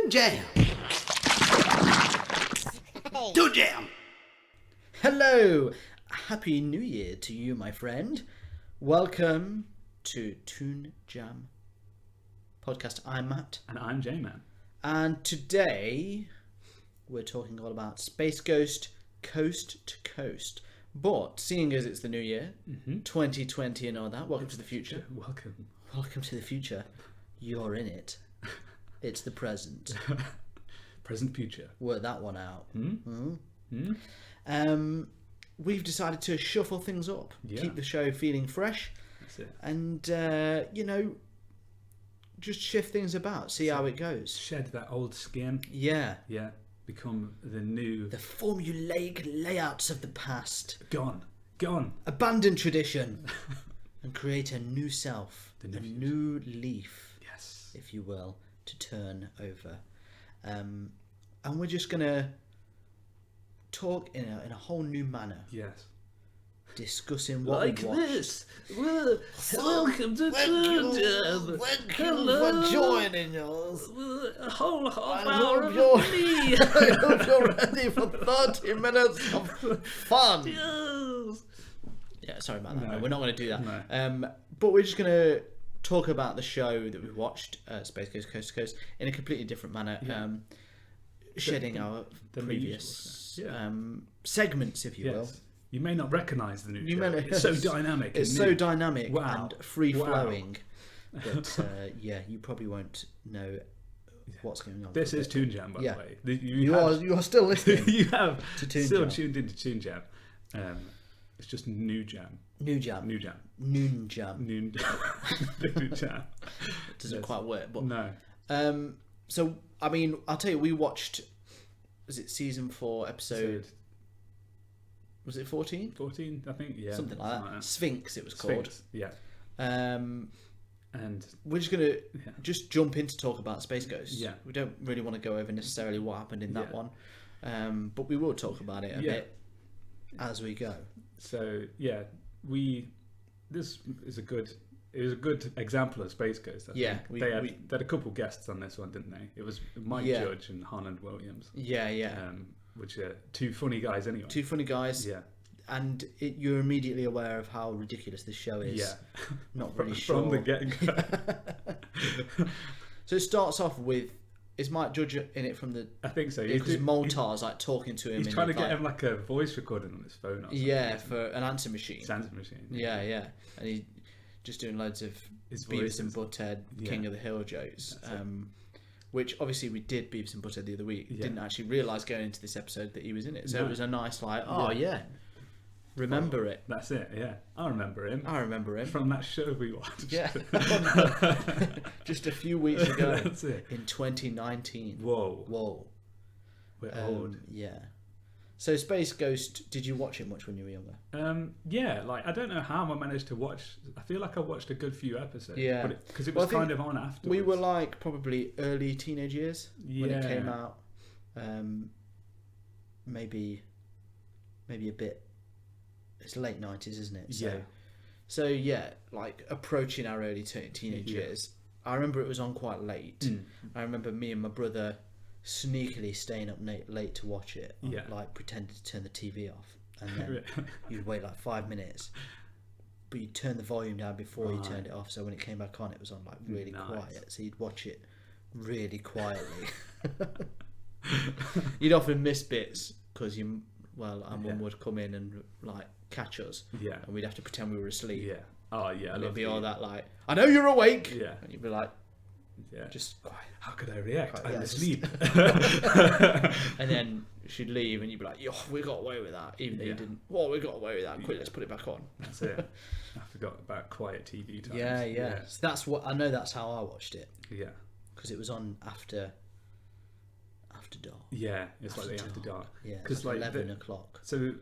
Toon Jam. Toon Jam. Hello. Happy New Year to you, my friend. Welcome to Toon Jam podcast. I'm Matt. And I'm J-Man. And today we're talking all about Space Ghost Coast to Coast. But seeing as it's the new year, 2020 and all that, welcome to the future. Welcome. Welcome to the future. You're in it. It's the present. Present future. Work that one out. Hmm? We've decided to shuffle things up, keep the show feeling fresh, That's it. and just shift things about, see how it goes. Shed that old skin. Yeah. Yeah. Become the new. The formulaic layouts of the past. Gone. Abandon tradition and create a new self, a new leaf, Yes. if you will, to turn over. And we're just going to talk in a whole new manner. Yes. Discussing what Like we watched. this. Welcome to Toon Jam. Thank you for joining us. A whole half I hour hope of you're- me. I hope you're ready for 30 minutes of fun. Yes. Yeah, sorry about that. No. No, we're not going to do that. No. But we're just going to talk about the show that we watched, Space Ghost Coast to Coast, in a completely different manner. Yeah. Shedding our the previous usual, yeah. segments, if you will. Yes. You may not recognise the new You show. may not- It's so dynamic. It's and so new. dynamic Wow. and free-flowing that, you probably won't know what's going on. This is Toon Jam, by Yeah. the way. You are still listening. You have To Toon still Jam. tuned into Toon Jam. It's just New Jam. New Jam. New Jam. Noon Jam. Noon Jam. New Jam. It doesn't Yes. quite work, but No. so I mean, I'll tell you, we watched. Was it season 4, episode? Was it 14? 14, I think. Yeah. Something like that. Sphinx, it was called. Sphinx, yeah. Um, And we're just gonna just jump in to talk about Space Ghost. Yeah. We don't really want to go over necessarily what happened in that Yeah. one, but we will talk about it a Yeah. bit as we go. so, yeah, this is a good example of Space Ghost. I Yeah, think. They had a couple guests on this one, didn't they? It was Mike Yeah. Judge and Harland Williams. Yeah. Which are two funny guys anyway. Two funny guys. Yeah. And you're immediately aware of how ridiculous this show is. Yeah. Not really sure. From the get-go. So it starts off with, is Mike Judge in it from the... I think so. Because Moltar's like talking to him. He's trying to get him like a voice recording on his phone or something. Yeah, for an answer machine. Answer machine. Yeah. And he's just doing loads of His Beavis and voices. Butthead, King of the Hill jokes. Which obviously we did Beavis and Butthead the other week. Yeah. Didn't actually realise going into this episode that he was in it. So No. it was a nice remember it. That's it, yeah. I remember him. I remember him. From that show we watched. Yeah. Just a few weeks ago. That's it. In 2019. Whoa. We're old. Yeah. So Space Ghost, did you watch it much when you were younger? Yeah, like I don't know how I managed to watch. I feel like I watched a good few episodes. Yeah. Because it Well, was I kind think of on afterwards. We were like probably early teenage years when it Yeah. came out. Maybe a bit. It's late 90s, isn't it? Yeah. So yeah, like approaching our early teenage Yeah. years. I remember it was on quite late. I remember me and my brother sneakily staying up late to watch it. Yeah. Like pretended to turn the TV off, and then you'd wait like 5 minutes, but you'd turn the volume down before you turned it off. So when it came back on, it was on like really quiet. So you'd watch it really quietly. You'd often miss bits because our mum would come in and like catch us. Yeah. And we'd have to pretend we were asleep. Yeah. Oh yeah. And it'd be all that like, I know you're awake. Yeah. And you'd be like, Yeah. just quiet. How could I react? Yeah, I'm just- asleep. And then she'd leave and you'd be like, yo, we got away with that. Even though you didn't. Well, we got away with that. Quick, let's put it back on. That's it. I forgot about quiet TV times. Yeah. So that's what I know. That's how I watched it Yeah. because it was on after dark. Yeah. It's like the after dark. Yeah, Because like like 11 o'clock. So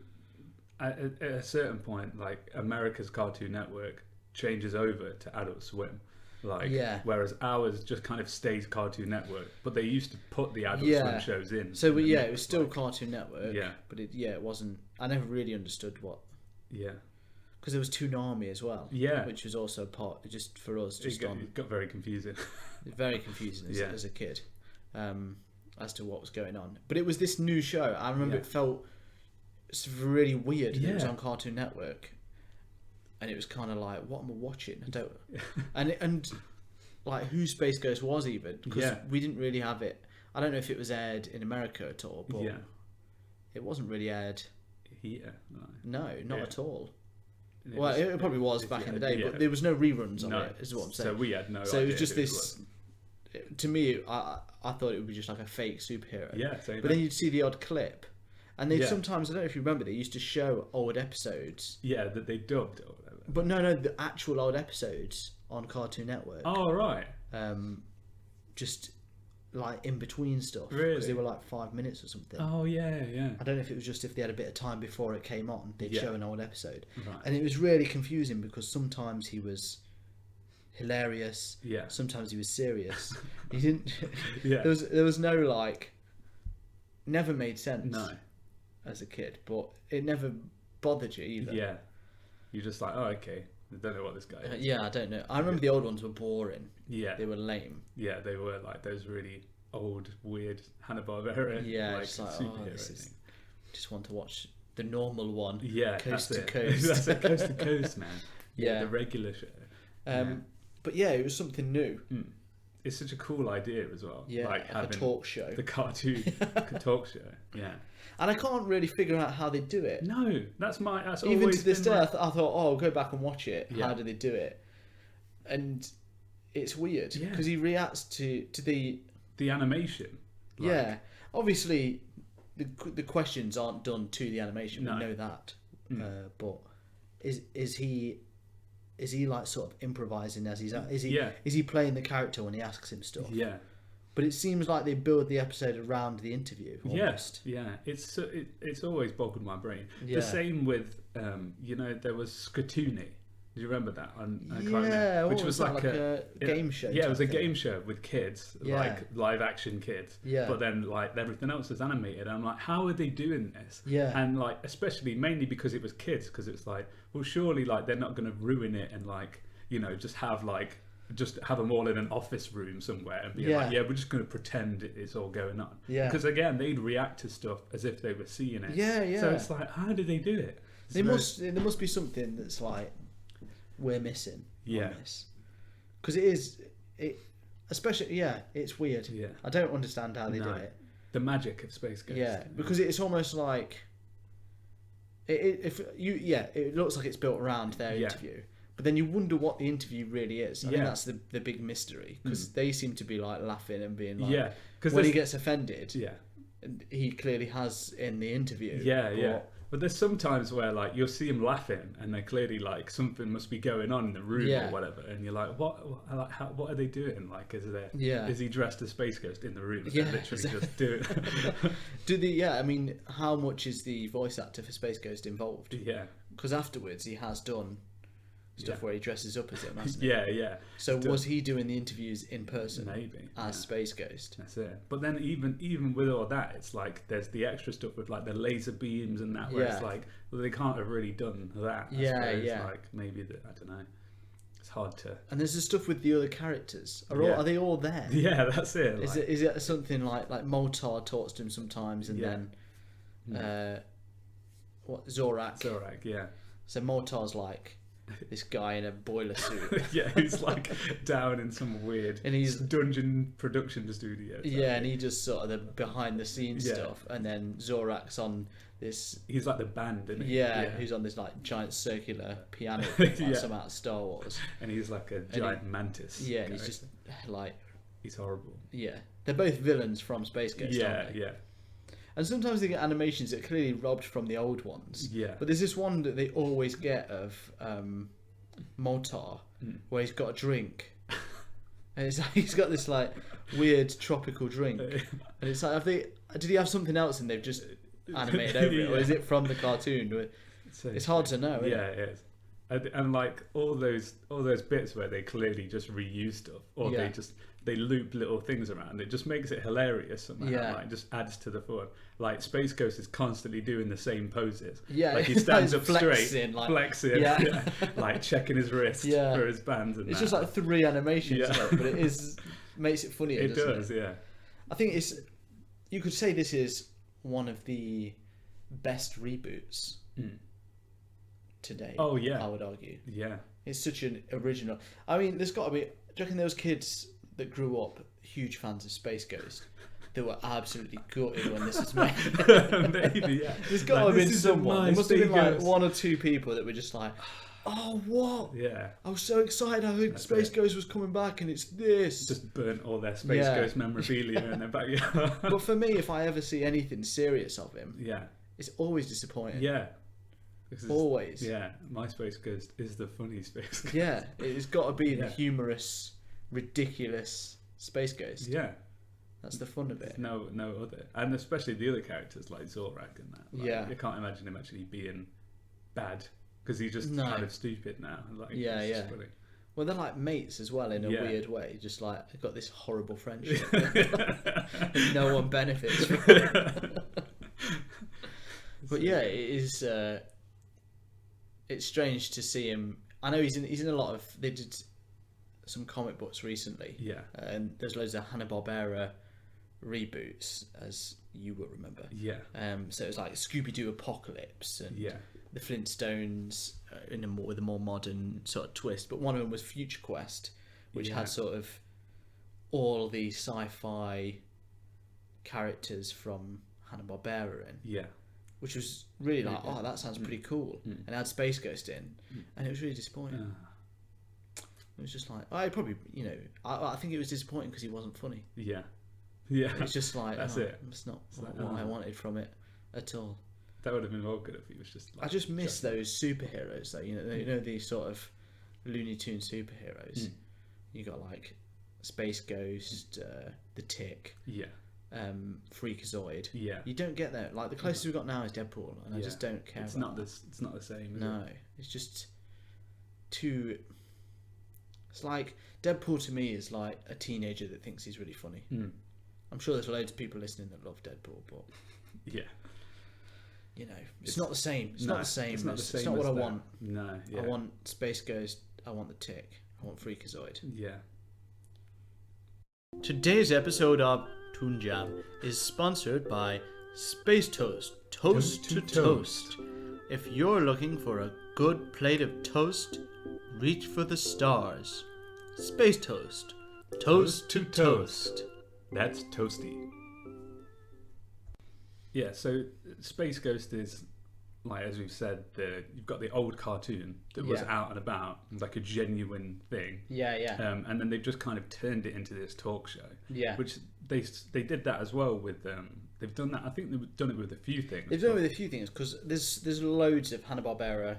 at a certain point, like America's Cartoon Network changes over to Adult Swim. Like, whereas ours just kind of stays Cartoon Network, but they used to put the Adult Swim shows in. So it was still Cartoon Network. Yeah. But it wasn't. I never really understood what. Yeah. Because there was Toonami as well. Yeah. Which was also part, just for us, just It got very confusing. very confusing as a kid. as to what was going on. But it was this new show. I remember it felt really weird. It was on Cartoon Network, and it was kind of like, what am I watching? I don't. and like who Space Ghost was even, because we didn't really have it. I don't know if it was aired in America at all, but it wasn't really aired here. No, not at all. It probably was back in the day, but there was no reruns on it, is what I'm saying. So we had no idea. So it was just this. To me, I thought it would be just like a fake superhero. Yeah, same. But then you'd see the odd clip, and they sometimes, I don't know if you remember, they used to show old episodes. Yeah, that they dubbed or whatever. But no, the actual old episodes on Cartoon Network. Oh right. Just like in between stuff, really? Because they were like 5 minutes or something. Oh yeah. I don't know if it was just if they had a bit of time before it came on, they'd show an old episode, right. And it was really confusing because sometimes he was hilarious, sometimes he was serious. He didn't. There was no like. Never made sense. No. As a kid, but it never bothered you either. Yeah. You're just like, oh okay. I don't know what this guy is. I don't know. I remember the old ones were boring. Yeah. They were lame. Yeah, they were like those really old, weird Hanna-Barbera. Yeah, like, just like, superhero just want to watch the normal one. Yeah, coast to it. coast. That's it, coast to coast, man. Yeah, the regular show. But yeah, it was something new. It's such a cool idea as well. Yeah, like having a talk show. The cartoon talk show. Yeah. And I can't really figure out how they do it. No, that's even always to this been day. I thought, I'll go back and watch it. Yeah. How do they do it? And it's weird because he reacts to the animation. Like, obviously, the questions aren't done to the animation. We know that. But is he like sort of improvising as he's is he playing the character when he asks him stuff? Yeah. But it seems like they build the episode around the interview. Almost. Yeah. It's always boggled my brain. Yeah. The same with there was Skatoony. Do you remember that? Which was like a game show. Yeah, it was a game show with kids, like live action kids. Yeah. But then like everything else was animated. And I'm like, how are they doing this? Yeah. And like, especially mainly because it was kids, because it's like, well, surely like they're not going to ruin it and like just have them all in an office room somewhere and be like, we're just going to pretend it's all going on. Yeah. Because again, they'd react to stuff as if they were seeing it. Yeah. So it's like, how do they do it? There must be something that's like we're missing. Yeah. Because especially it's weird. Yeah. I don't understand how they do it. The magic of Space Ghost. Yeah, because it's almost like it looks like it's built around their interview. But then you wonder what the interview really is. I think that's the big mystery, because they seem to be like laughing and being like, when he gets offended, he clearly has in the interview. But there's sometimes where like you'll see him laughing and they're clearly like something must be going on in the room or whatever, and you're like, what are they doing? Like, is he dressed as Space Ghost in the room? Yeah, literally just do it. I mean, how much is the voice actor for Space Ghost involved? Yeah, because afterwards he has done stuff where he dresses up as him, hasn't he? Yeah. So was he doing the interviews in person? Maybe. As Space Ghost. That's it. But then even with all that, it's like there's the extra stuff with like the laser beams and that, where it's like, well, they can't have really done that. I suppose. Like maybe I don't know. It's hard to. And there's the stuff with the other characters. Are they all there? Yeah, that's it. Is it something like Moltar talks to him sometimes, and then Zorak? Zorak, yeah. So Moltar's like this guy in a boiler suit. He's like down in some weird and he's dungeon production studio. And he just sort of the behind the scenes stuff, and then Zorak's on this. He's like the band, isn't he? Who's on this like giant circular piano, like some out of Star Wars. And he's like a giant mantis. Yeah, and he's just like he's horrible. Yeah, they're both villains from Space Ghost. Aren't they? And sometimes they get animations that are clearly robbed from the old ones. Yeah. But there's this one that they always get of Moltar, where he's got a drink. And it's like, he's got this like weird tropical drink. And it's like, did he have something else and they've just animated over it? Or is it from the cartoon? It's hard to know. Yeah, it is. And like all those bits where they clearly just reuse stuff, or they loop little things around. It just makes it hilarious somehow. Like, just adds to the fun. Like Space Ghost is constantly doing the same poses. Yeah, like he stands up straight, flexing, like checking his wrist for his bands. And it's just like 3 animations, but it makes it funnier. It does, yeah. I think you could say this is one of the best reboots today. Oh yeah, I would argue. Yeah, it's such an original. I mean, there's got to be. Do you reckon those kids that grew up huge fans of Space Ghost that were absolutely gutted when this was made? Maybe, yeah. There's got to have been someone. There must have been like one or two people that were just like, oh, what? Yeah. I was so excited. I heard Space Ghost was coming back, and it's this. Just burnt all their Space Ghost memorabilia in their backyard. But for me, if I ever see anything serious of him, it's always disappointing. Yeah. Always. Yeah. My Space Ghost is the funny Space Ghost. Yeah. It's got to be the humorous, ridiculous Space Ghost. Yeah. That's the fun of it. No other. And especially the other characters like Zorak and that. Like, you can't imagine him actually being bad. Because he's just kind of stupid now. Like, yeah. Well, they're like mates as well in a weird way. Just like they've got this horrible friendship. And no one benefits from it. But yeah, it is. It's strange to see him. I know he's in a lot of. They did some comic books recently. Yeah. And there's loads of Hanna-Barbera reboots, as you will remember. Yeah. So it was like Scooby-Doo Apocalypse and the Flintstones with a more modern sort of twist. But one of them was Future Quest, which had sort of all the sci-fi characters from Hanna-Barbera in. Yeah. Which was really like, oh, that sounds pretty cool. And it had Space Ghost in. And it was really disappointing. It was just like, I probably, I think it was disappointing because he wasn't funny. Yeah. Yeah. It's just like, that's it. It's not what I wanted from it at all. That would have been well good if he was just like... I just miss those superheroes though, you know these sort of Looney Tunes superheroes. You got like Space Ghost, the Tick, Freakazoid. Yeah. You don't get that. Like the closest we've got now is Deadpool, and I just don't care. It's about It's not the same. No, it's just too. It's like Deadpool to me is like a teenager that thinks he's really funny. I'm sure there's loads of people listening that love Deadpool, but it's not the same. It's not the same. It's not what I want. No, I want Space Ghost. I want the Tick. I want Freakazoid. Yeah. Today's episode of Toon Jam is sponsored by Space Toast. Toast to toast. If you're looking for a good plate of toast, reach for the stars. Space Toast. Toast to toast. That's toasty. Yeah, so Space Ghost is, like as we've said, you've got the old cartoon that was out and about, like a genuine thing. Yeah. And then they've just kind of turned it into this talk show. Yeah. Which they did that as well with they've done that. I think they've done it with a few things. They've done it with a few things because there's loads of Hanna-Barbera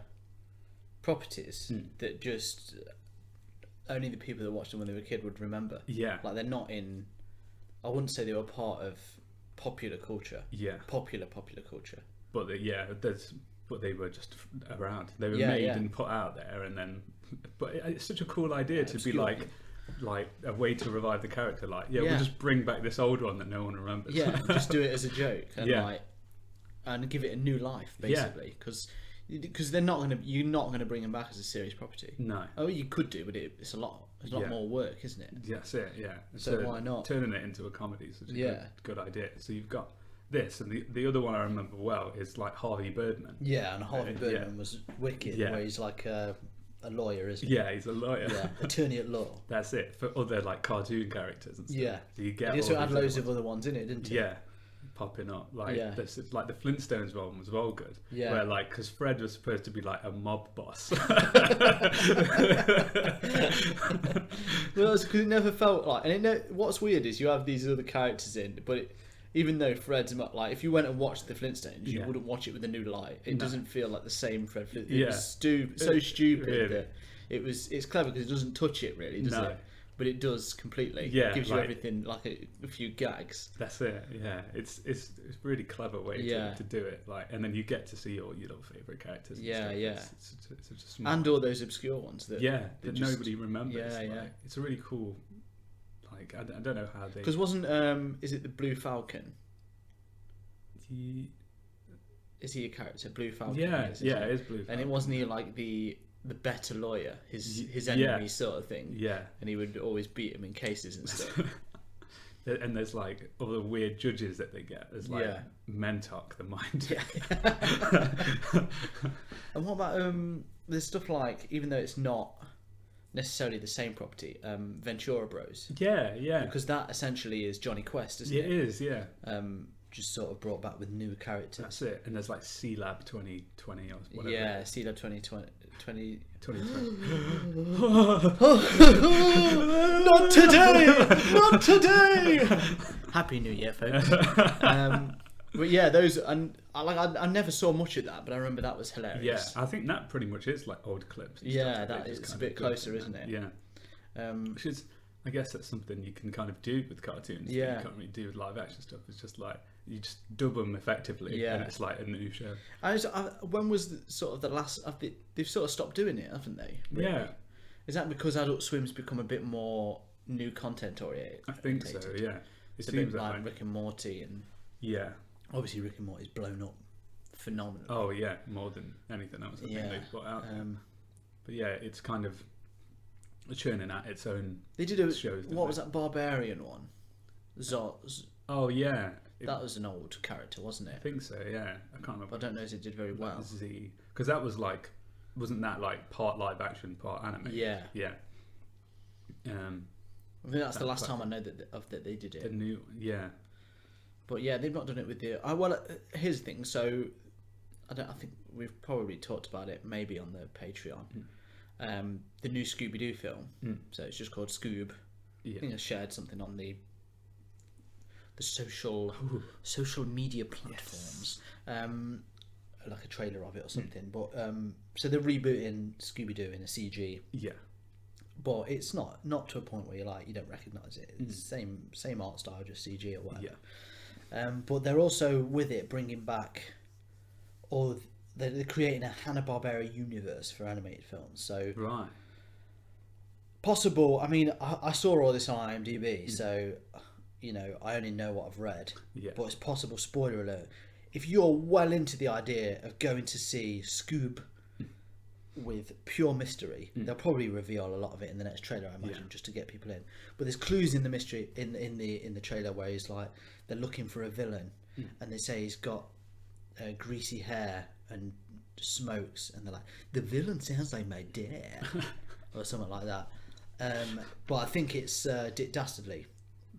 properties that just only the people that watched them when they were a kid would remember. Yeah. Like they're not in. I wouldn't say they were part of popular culture. Yeah. Popular culture. But but they were just around. They were made and put out there, and then. But it's such a cool idea to be like a way to revive the character. Like, we'll just bring back this old one that no one remembers. Yeah, just do it as a joke and and give it a new life basically because you're not gonna bring them back as a serious property. No. Oh, you could do, but it's a lot. It's a lot more work, isn't it? Yeah, that's it. Yeah. So why not turning it into a comedy? Is such a good idea. So you've got this, and the other one I remember well is like Harvey Birdman. Yeah, and Harvey Birdman was wicked. Where he's like a lawyer, isn't he? Yeah, he's a lawyer. Yeah, attorney at law. That's it for other like cartoon characters and stuff. Yeah, so you get. He also had loads of other ones in it, didn't he? Yeah. Popping up like like the Flintstones one was well good. Yeah, where like because Fred was supposed to be like a mob boss. Well, it's because it never felt like. And what's weird is you have these other characters in, but even though Fred's like, if you went and watched the Flintstones, you wouldn't watch it with a new light. It doesn't feel like the same Fred. It was so stupid really. That it's clever because it doesn't touch it really, does it? But it does completely. Yeah, it gives you everything like a few gags. That's it. Yeah, it's a really clever way to do it. Like, and then you get to see all your little favorite characters. Yeah. It's just smart. And all those obscure ones that nobody remembers. Yeah. It's a really cool. Like I don't know how they. Because wasn't is it the Blue Falcon? Is he a character? Blue Falcon. Yeah, it is Blue Falcon. And it wasn't he like the better lawyer, his enemy sort of thing. Yeah. And he would always beat him in cases and stuff. And there's like all the weird judges that they get. There's like Mentok, the mind. And what about there's stuff like, even though it's not necessarily the same property, Ventura Bros. Yeah. Because that essentially is Johnny Quest, isn't it? It is, yeah. Just sort of brought back with new characters. That's it. And there's like C-Lab 2020 or whatever. Yeah, C-Lab 2020. 2020. Not today! Not today! Happy New Year, folks. But yeah, those, and I never saw much of that, but I remember that was hilarious. Yeah, I think that pretty much is like old clips. Yeah, that is a bit closer, isn't it? Yeah. Which is, I guess that's something you can kind of do with cartoons. Yeah. You can't really do with live action stuff. It's just like, you just dub them effectively, and it's like a new show. When was sort of the last? They've sort of stopped doing it, haven't they? Really? Yeah. Is that because Adult Swim's become a bit more new content oriented? I think so. Yeah. It's a bit like Rick and Morty, and obviously Rick and Morty's blown up phenomenally. Oh yeah, more than anything else I think they've put out. But yeah, it's kind of churning at its own. They did shows. What was that Barbarian one? Zoz. Oh yeah. That was an old character, wasn't it? I think so, yeah. I can't remember. I don't know if it did very well. Z, because that was like, wasn't that like part live action, part anime? Yeah. Yeah. I think that's the last time I know that they did it. The new, yeah. But yeah, they've not done it with the. Well, here's the thing. So, I think we've probably talked about it maybe on the Patreon. The new Scooby Doo film. So it's just called Scoob. Yeah. I think I shared something on the social media platforms, like a trailer of it or something. But so they're rebooting Scooby Doo in a CG. Yeah. But it's not to a point where you don't recognise it. It's the same art style, just CG or whatever. Yeah. But they're also with it bringing back they're creating a Hanna-Barbera universe for animated films. So possible. I mean, I saw all this on IMDb, so. I only know what I've read, but it's possible, spoiler alert, if you're well into the idea of going to see Scoob with pure mystery, they'll probably reveal a lot of it in the next trailer, I imagine, just to get people in. But there's clues in the mystery in the trailer where he's like, they're looking for a villain, and they say he's got greasy hair and smokes, and they're like, the villain sounds like my dad, or something like that. But I think it's Dick Dastardly.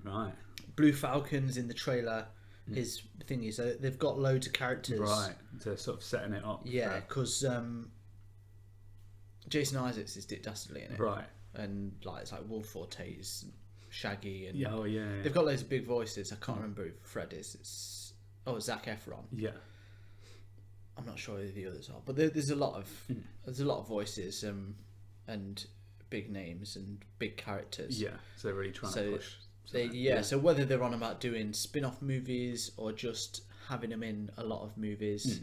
Right. Blue Falcon's in the trailer. His thing is they've got loads of characters. Right. They're sort of setting it up. Yeah, because Jason Isaacs is Dick Dastardly in it. Right. And it's like Wolf Forte's Shaggy. And yeah. They've got loads of big voices. I can't remember who Fred is. It's Zac Efron. Yeah. I'm not sure who the others are, but there's a lot of voices and big names and big characters. Yeah. So they're really trying to push. So whether they're on about doing spin-off movies or just having them in a lot of movies,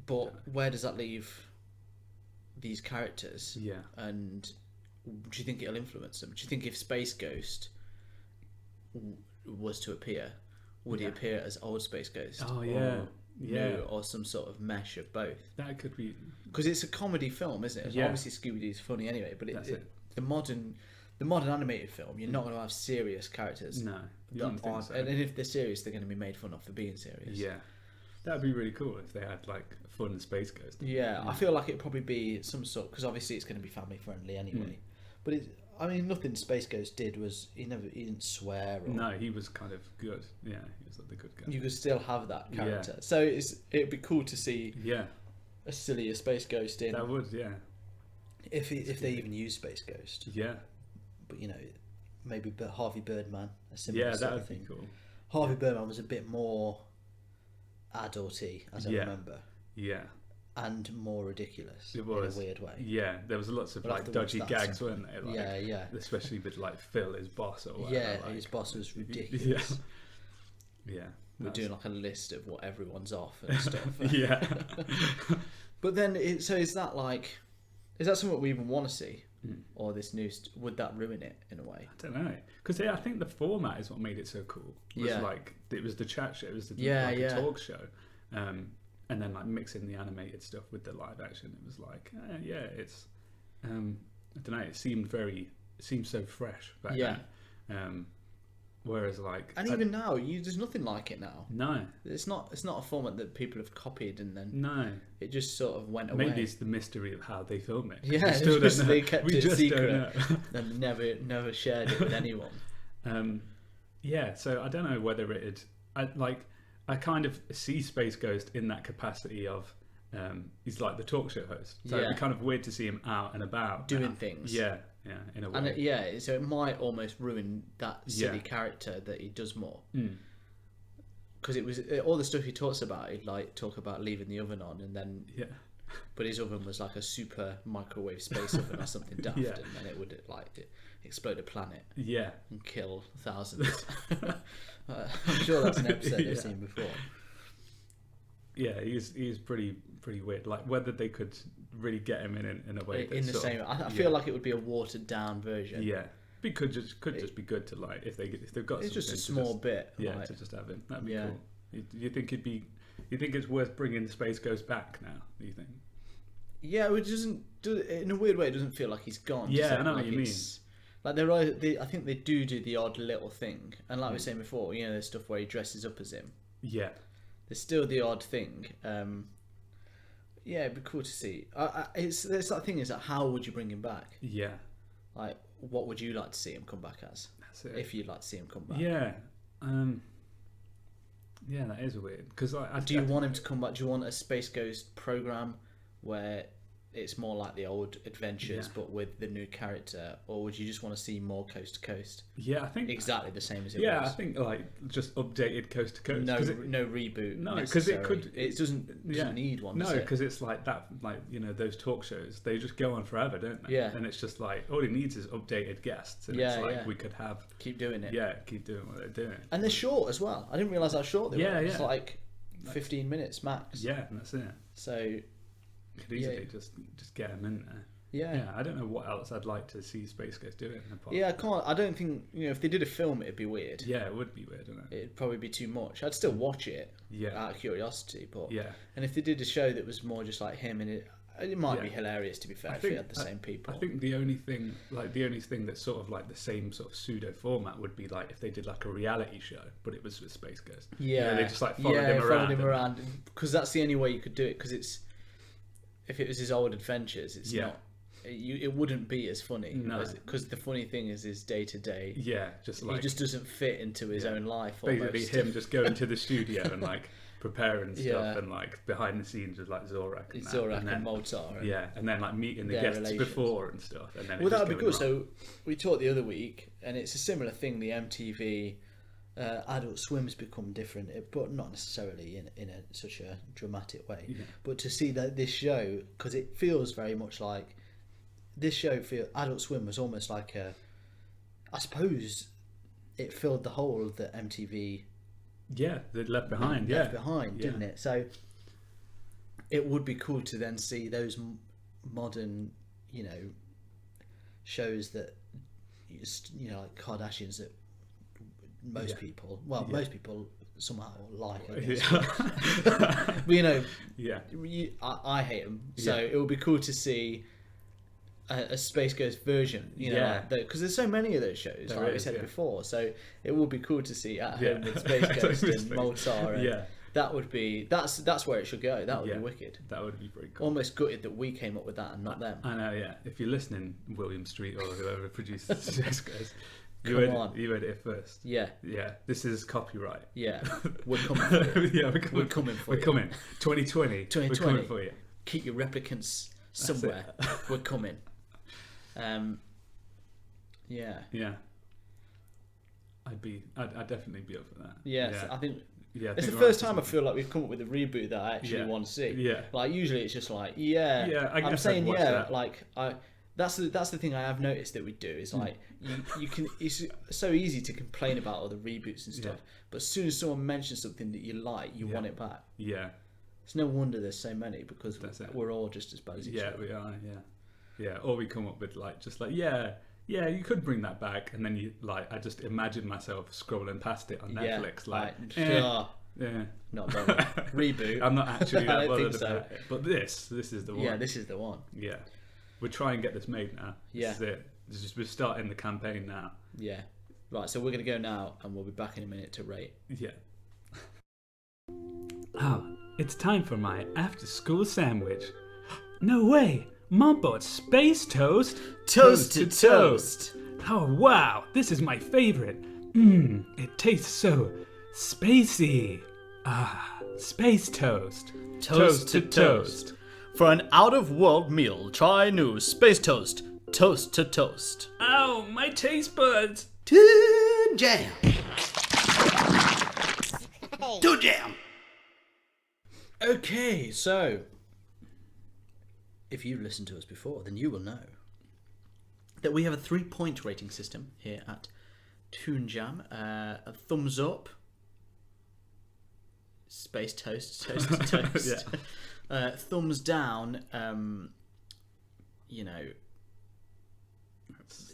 but where does that leave these characters? Yeah. And do you think it'll influence them? Do you think if Space Ghost was to appear, would he appear as old Space Ghost? Oh yeah. New, or some sort of mesh of both? That could be, because it's a comedy film, isn't it? Yeah. Obviously Scooby-Doo's funny anyway, but the modern animated film, you're not going to have serious characters. No, you don't think so. And if they're serious, they're going to be made fun of for being serious. Yeah, that'd be really cool if they had like fun Space Ghost. Yeah, I feel like it'd probably be some sort, because obviously it's going to be family friendly anyway. But nothing Space Ghost did was he didn't swear. No, he was kind of good. Yeah, he was like the good guy. You could still have that character, so it'd be cool to see. Yeah, a sillier Space Ghost in. That would, yeah. If they even use Space Ghost. Yeah. But maybe Harvey Birdman. A similar that would thing. be cool. Harvey Birdman was a bit more adulty, as I remember. Yeah. And more ridiculous. It was. In a weird way. Yeah, there was lots of dodgy gags, weren't there? Yeah. Especially with Phil, his boss, or whatever. Yeah, his boss was ridiculous. Yeah. We're doing a list of what everyone's off and stuff. Yeah. But then, is that something we even want to see? Or this news, would that ruin it in a way? I don't know, because I think the format is what made it so cool. It was the chat show, it was the talk show, and then mixing the animated stuff with the live action. It was it's I don't know. It seemed so fresh back then. Whereas like, and even now, there's nothing like it now. No, it's not a format that people have copied and then it just sort of went away. Maybe it's the mystery of how they film it. Yeah, still don't know. They kept it secret don't know. and never shared it with anyone. Yeah, so I don't know whether I kind of see Space Ghost in that capacity of he's like the talk show host. So it'd be kind of weird to see him out and about doing things. Yeah, in a way. And so it might almost ruin that silly character that he does more. Because it was all the stuff he talks about. He'd like talk about leaving the oven on, and then but his oven was like a super microwave space oven or something daft, and then it would explode a planet. Yeah, and kill thousands. I'm sure that's an episode I've seen before. Yeah, he's pretty weird. Like whether they could really get him in a way in the same. I feel like it would be a watered down version. Yeah, it could just be good to like if they've got. It's just a small bit. Yeah, to just have him. That'd be cool. You think You think it's worth bringing the Space Ghost back now? Do you think? Yeah, it doesn't. In a weird way, it doesn't feel like he's gone. Yeah, I know what you mean. Like I think they do the odd little thing, and like we were saying before, there's stuff where he dresses up as him. Yeah. There's still the odd thing. Yeah, it'd be cool to see. It's that thing is that how would you bring him back? Yeah. Like, what would you like to see him come back as? That's it. If you'd like to see him come back. Yeah. Yeah, that is weird. Because do you want him to come back? Do you want a Space Ghost program where it's more like the old adventures but with the new character, or would you just want to see more Coast to Coast? Yeah, I think exactly the same as it was. Yeah, I think like just updated Coast to Coast. No reboot. No, because it doesn't need one. No, because it's like that. Like those talk shows, they just go on forever, don't they? Yeah. And it's just like all it needs is updated guests. And it's like we could have keep doing it. Yeah, keep doing what they're doing. And they're short as well. I didn't realise how short they were. Yeah. It's like 15 minutes max. Yeah, that's it. So. Could easily just get them in there. Yeah, I don't know what else I'd like to see Space Ghost doing. Yeah, I can't. I don't think if they did a film, it'd be weird. Yeah, it would be weird, wouldn't it? It'd probably be too much. I'd still watch it. Out of curiosity, but And if they did a show that was more just like him, and it might be hilarious. To be fair, if it had the same people. I think the only thing that's sort of like the same sort of pseudo format would be like if they did like a reality show, but it was with Space Ghost. Yeah, they just like followed him around because that's the only way you could do it. Because if it was his old adventures, it's not. It wouldn't be as funny. No, because the funny thing is his day to day. Yeah, just like he just doesn't fit into his own life. Basically, him just going to the studio and like preparing stuff and like behind the scenes with like Zorak and Moltar. And then like meeting the guests before and stuff. And then that would be good. So we talked the other week, and it's a similar thing. The MTV. Adult Swim's become different, but not necessarily in such a dramatic way. Yeah. But to see that this show, because it feels very much like this show. Adult Swim was almost like I suppose it filled the hole that MTV. Yeah, they left behind. Didn't it? So it would be cool to then see those modern, shows that, like Kardashians that. Most people somehow like, I guess. But, I hate them. So it would be cool to see a Space Ghost version, because there's so many of those shows, like we said before. So it would be cool to see At Home with Space Ghost and Moltar. And that would be that's where it should go. That would be wicked. That would be pretty cool. Almost gutted that we came up with that and not them. I know. Yeah, if you're listening, William Street or whoever produced Space Ghost. You heard it first. Yeah. This is copyright. Yeah. We're coming for you. We're coming. 2020. We're coming for you. Keep your replicants somewhere. We're coming. Yeah. I'd definitely be up for that. I think. Yeah, it's the first time I feel like we've come up with a reboot that I actually want to see. Yeah. Like usually it's just like I'm saying that. Like That's the thing I have noticed that we do is like you can. It's so easy to complain about all the reboots and stuff, but as soon as someone mentions something that you like, you want it back. Yeah, it's no wonder there's so many because we're all just as bad as each other. Yeah, we are. Yeah. Or we come up with you could bring that back, and then you I just imagine myself scrolling past it on Netflix, not bothered. Reboot. I'm not actually that bothered about it, but this is the one. Yeah, this is the one. Yeah. We'll try and get this made now. Yeah. This is it. We're starting the campaign now. Yeah. Right, so we're going to go now, and we'll be back in a minute to rate. Yeah. Oh, it's time for my after-school sandwich. No way! Mom bought space toast. Toast to toast. Oh wow, this is my favorite. It tastes so spacey. Ah, space toast. Toast to toast. For an out-of-world meal, try new space toast. Toast to toast. Ow, my taste buds. Toon Jam. Toon Jam. Okay, so if you've listened to us before, then you will know that we have a 3-point rating system here at Toon Jam. A thumbs up, space toast, toast to toast. Yeah. Thumbs down,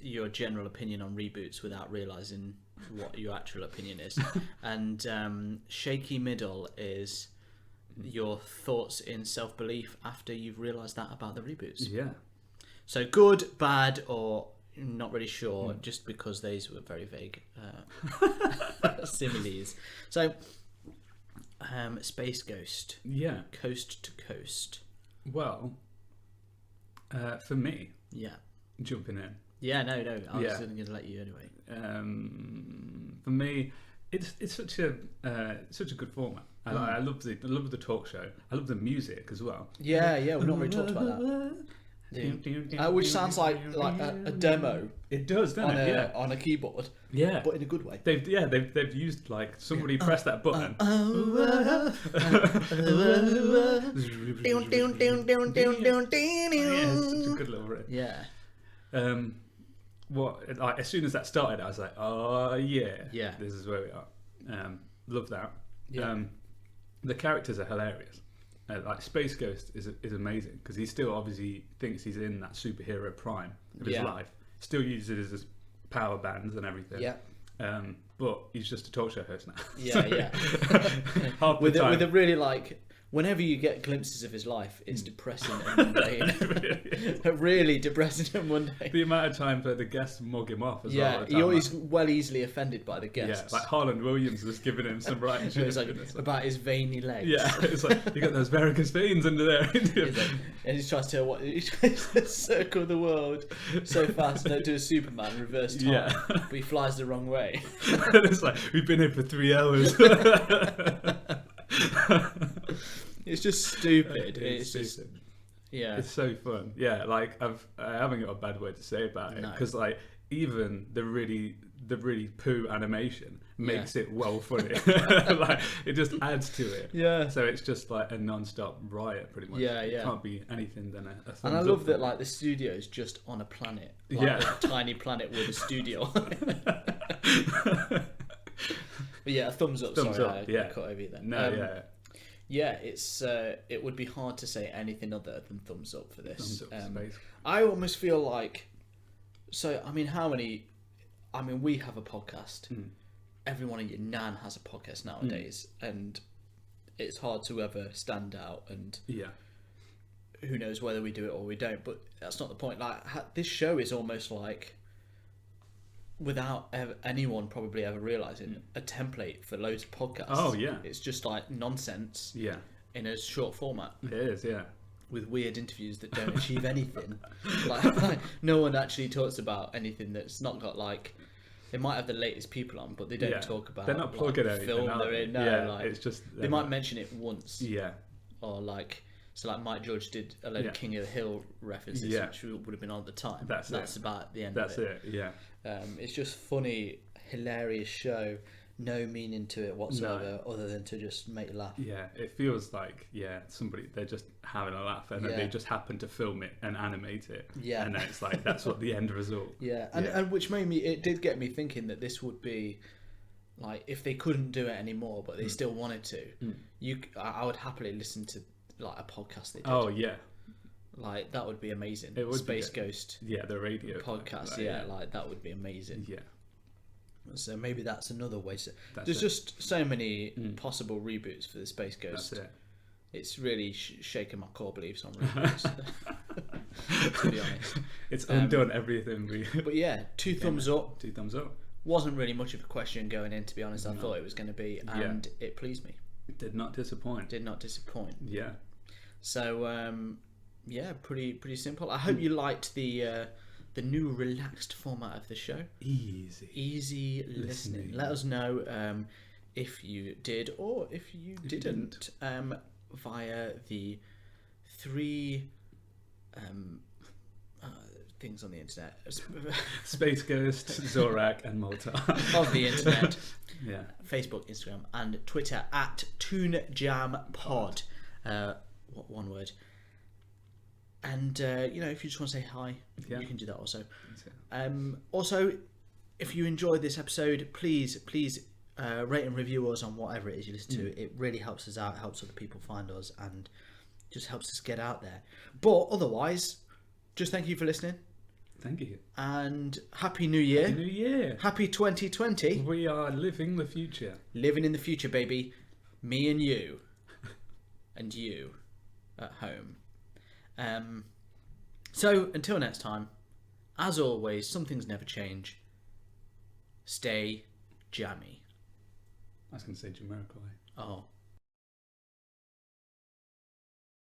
your general opinion on reboots without realising what your actual opinion is. And shaky middle is your thoughts in self-belief after you've realised that about the reboots. Yeah. So good, bad, or not really sure, just because these were very vague similes. So, Space Ghost. Yeah. Coast to Coast. Well, for me. Yeah. Jumping in. Yeah, no. I was going to let you anyway. For me, it's such a good format. I love the talk show. I love the music as well. Yeah, we've not really talked about that. Which sounds like a demo. It does, doesn't it? On a keyboard. Yeah, but in a good way. They've used like somebody pressed that button. Yeah, it's such a good little riff. Yeah. As soon as that started, I was like, oh yeah, yeah, this is where we are. Love that. Yeah. The characters are hilarious. Like Space Ghost is amazing because he still obviously thinks he's in that superhero prime of his life. Still uses his power bands and everything. Yeah. But he's just a talk show host now. Yeah. Half the with time. With a really whenever you get glimpses of his life, it's depressing and mundane. Really depressing and mundane. The amount of times that the guests mug him off as well. Yeah, he's easily offended by the guests. Yeah, like Harland Williams was giving him some right shit. It's like about his veiny legs. Yeah, it's like, you got those varicose veins under there. And he tries to circle the world so fast and do a Superman reverse time, but he flies the wrong way. It's like, we've been here for 3 hours. It's just stupid. It's stupid. Just, yeah. It's so fun. Yeah, like I haven't got a bad word to say about it because like even the really poo animation makes it well funny. Like it just adds to it. Yeah. So it's just like a non-stop riot, pretty much. Yeah. It can't be anything than a thumbs And I love up that like the studio's just on a planet. A tiny planet with a studio. But yeah, a thumbs up. Thumbs sorry, up. I cut over you then. No, yeah, it's it would be hard to say anything other than thumbs up for this. Thumbs up, I almost feel like, we have a podcast. Everyone in your nan has a podcast nowadays, and it's hard to ever stand out. And who knows whether we do it or we don't? But that's not the point. Like this show is almost like, without anyone probably ever realising, a template for loads of podcasts. Oh yeah, it's just like nonsense. Yeah, in a short format. It is. Yeah, with weird interviews that don't achieve anything. like no one actually talks about anything that's not got like. They might have the latest people on, but they don't talk about. They're not plugging the film they're in. No, it's just they might mention it once. Yeah, or like. So like Mike Judge did a load of King of the Hill references, which would have been on at the time. That's about the end of it. That's it, yeah. It's just funny, hilarious show, no meaning to it whatsoever, other than to just make you laugh. Yeah, it feels like, they're just having a laugh and then they just happen to film it and animate it. Yeah. And then it's like, that's what the end result. Yeah, and which it did get me thinking that this would be, like, if they couldn't do it anymore, but they still wanted to, I would happily listen to like a podcast they did. Oh yeah, like that would be amazing. It would Space Ghost. Yeah, the radio podcast. Like that would be amazing. Yeah. So maybe that's another way. There's just so many possible reboots for the Space Ghost. That's it. It's really shaking my core beliefs on reboots. To be honest, it's undone everything we. But yeah, 2 thumbs up. 2 thumbs up. Wasn't really much of a question going in, to be honest. I thought it was going to be, and it pleased me. Did not disappoint. Did not disappoint. Yeah. So, pretty simple. I hope you liked the new relaxed format of the show. Easy listening. Let us know if you did or if you didn't via the 3 things on the internet. Space Ghost, Zorak and Moltar. Of the internet. Yeah. Facebook, Instagram and Twitter at ToonJamPod. One word. And if you just want to say hi, you can do that also. Also, if you enjoyed this episode, please rate and review us on whatever it is you listen to. It really helps us out, helps other people find us, and just helps us get out there. But otherwise, just thank you for listening. Thank you. And Happy New Year. Happy New Year. Happy 2020. We are living the future. Living in the future, baby. Me and you. And you at home. So, until next time, as always, some things never change. Stay jammy. I was going to say Jamiroquai. Oh.